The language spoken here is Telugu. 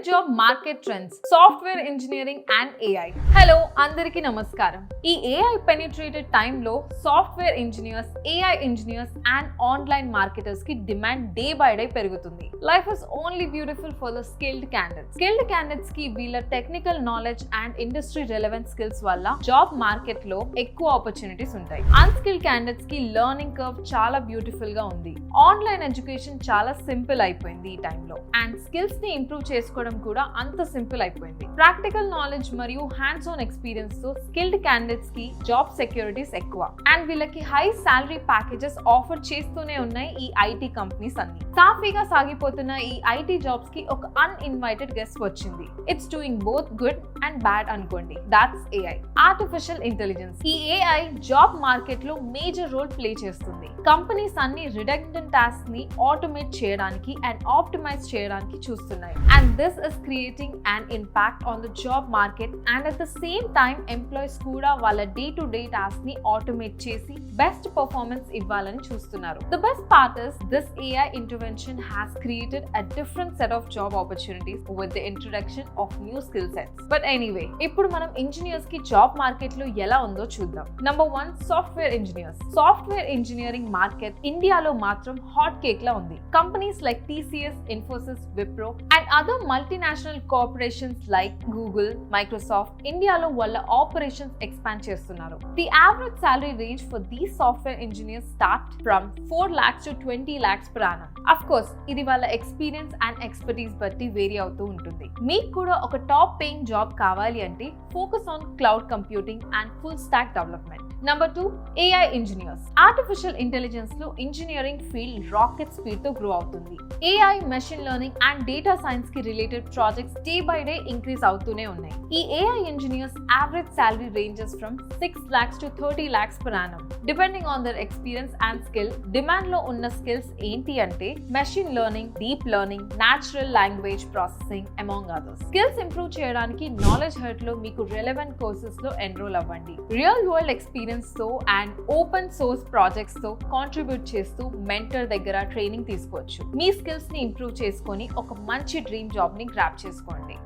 Job market trends, software engineering and AI. Hello అందరికీ నమస్కారం. ఈ ఏఐ పెనిట్రేటెడ్ టైంలో software engineers, AI engineers and online marketers కి డిమాండ్ డే బై డే పెరుగుతుంది. Life is only beautiful for the skilled candidates. Skilled candidates కి వీళ్ళ technical knowledge and industry relevant skills వల్ల జాబ్ మార్కెట్ లో ఎక్కువ ఆపర్చునిటీస్ ఉంటాయి. అన్స్కిల్డ్ క్యాండిడేట్స్ కి లెర్నింగ్ కర్వ్ చాలా బ్యూటిఫుల్ గా ఉంది. ఆన్లైన్ ఎడ్యుకేషన్ చాలా సింపుల్ అయిపోయింది ఈ టైంలో. అండ్ స్కిల్స్ ని ఇంప్రూవ్ చేసుకోవడం కూడా అంత సింపుల్ అయిపోయింది. ప్రాక్టికల్ నాలెడ్జ్ మరియు హ్యాండ్స్ ఆన్ ఎక్స్పీరియన్స్ తో స్కిల్డ్ క్యాండిడేట్స్ కి జాబ్ సెక్యూరిటీస్ ఎక్కువ అండ్ వీళ్ళకి హై సాలరీ ప్యాకేజెస్ ఆఫర్ చేస్తూనే ఉన్నాయి ఈ ఐటీ కంపెనీస్ అన్ని. సాఫీగా సాగిపోతున్న ఈ ఐటీ జాబ్స్ కి ఒక అన్ఇన్వైటెడ్ గెస్ట్ వచ్చింది. It's doing both good and bad అనుకోండి. That's AI, artificial intelligence. ఈ ఏఐ జాబ్ మార్కెట్ లో మేజర్ రోల్ ప్లే చేస్తుంది. కంపెనీస్ అన్ని రిడక్టెంట్ టాస్క్ ని ఆటోమేట్ చేయడానికి అండ్ ఆప్టిమైజ్ చేయడానికి చూస్తున్నాయి. And this is creating an impact on the job market and at the same time employees కూడా వాళ్ళ డే టు డే టాస్క్ ని ఆటోమేట్ చేసి బెస్ట్ పర్ఫార్మెన్స్ ఇవ్వాలని చూస్తున్నారు. The best part is this AI intervention has created a different set of job opportunities with the introduction of new skill sets. But anyway, ఇప్పుడు మనం ఇంజనీర్స్ కి జాబ్ మార్కెట్ లో ఎలా ఉందో చూద్దాం. Number 1, software engineers. Software engineering market ఇండియాలో మాత్రం హాట్ కేక్ లా ఉంది. Companies like TCS, Infosys, Wipro and other multinational corporations like Google, Microsoft ఇండియాలో వాళ్ళ ఆపరేషన్స్ ఎక్స్పాండ్ చేస్తున్నారు. The average salary range for these software engineers start from 4 lakhs to 20 lakhs per annum. Of course, ఇది వాళ్ళ ఎక్స్పీరియన్స్ అండ్ ఎక్స్పర్టీస్ బట్టి వేరీ అవుతూ ఉంటుంది. మీకు కూడా ఒక టాప్ పేయింగ్ జాబ్ కావాలి అంటే focus on cloud computing and full stack development. Number 2, AI engineers. Artificial intelligence లో ఇంజనీరింగ్ ఫీల్డ్ రాకెట్ స్పీడ్ తో గ్రో అవుతుంది. AI, machine learning and data science కి related projects day by day increase అవుతూనే ఉన్నాయి. ఈ AI engineers average salary ranges from 6 lakhs to 30 lakhs per annum depending on their experience and skill. Demand లో ఉన్న స్కిల్స్ ఏంటి అంటే machine learning, deep learning, natural language processing among others. Skills improve చేయడానికి KnowledgeHut లో మీకు రెలెవెంట్ కోర్సెస్ లో ఎన్రోల్ అవ్వండి. రియల్ వరల్డ్ ఎక్స్పీరియన్స్ తో అండ్ ఓపెన్ సోర్స్ ప్రాజెక్ట్స్ తో కాంట్రిబ్యూట్ చేస్తూ మెంటర్ దగ్గర ట్రైనింగ్ తీసుకోవచ్చు. మీ స్కిల్స్ ని ఇంప్రూవ్ చేసుకొని ఒక మంచి డ్రీమ్ జాబ్ ని గ్రాప్ చేసుకోండి.